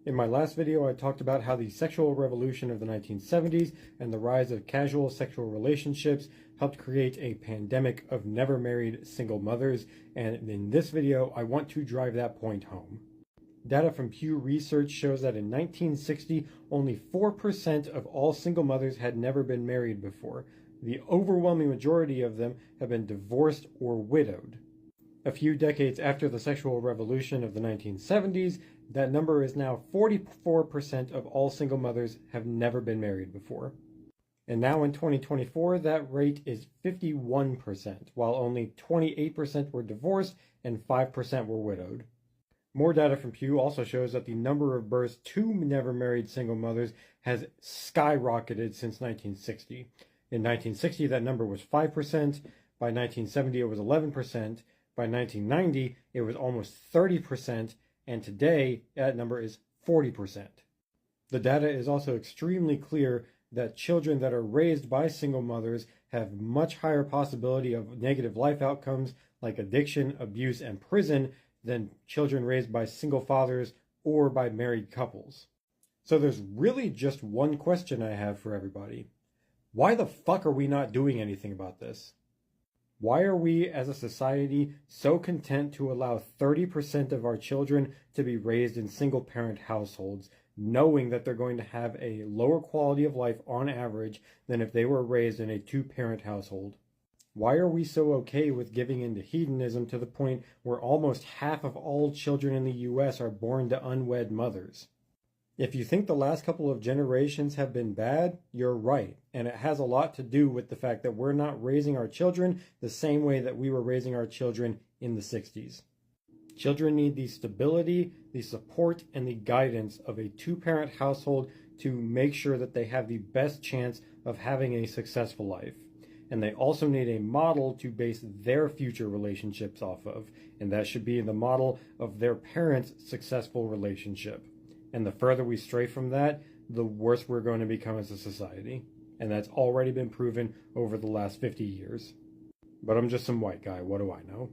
In my last video, I talked about how the sexual revolution of the 1970s and the rise of casual sexual relationships helped create a pandemic of never married single mothers, and in this video, I want to drive that point home. Data from Pew Research shows that in 1960, only 4% of all single mothers had never been married before. The overwhelming majority of them have been divorced or widowed. A few decades after the sexual revolution of the 1970s, that number is now 44% of all single mothers have never been married before. And now in 2024, that rate is 51%, while only 28% were divorced and 5% were widowed. More data from Pew also shows that the number of births to never married single mothers has skyrocketed since 1960. In 1960, that number was 5%. By 1970, it was 11%. By 1990, it was almost 30%, and today that number is 40%. The data is also extremely clear that children that are raised by single mothers have much higher possibility of negative life outcomes like addiction, abuse, and prison than children raised by single fathers or by married couples. So there's really just one question I have for everybody. Why the fuck are we not doing anything about this? Why are we, as a society, so content to allow 30% of our children to be raised in single-parent households, knowing that they're going to have a lower quality of life on average than if they were raised in a two-parent household? Why are we so okay with giving into hedonism to the point where almost half of all children in the US are born to unwed mothers? If you think the last couple of generations have been bad, you're right. And it has a lot to do with the fact that we're not raising our children the same way that we were raising our children in the 60s. Children need the stability, the support, and the guidance of a two-parent household to make sure that they have the best chance of having a successful life. And they also need a model to base their future relationships off of. And that should be the model of their parents' successful relationship. And the further we stray from that, the worse we're going to become as a society. And that's already been proven over the last 50 years. But I'm just some white guy, what do I know?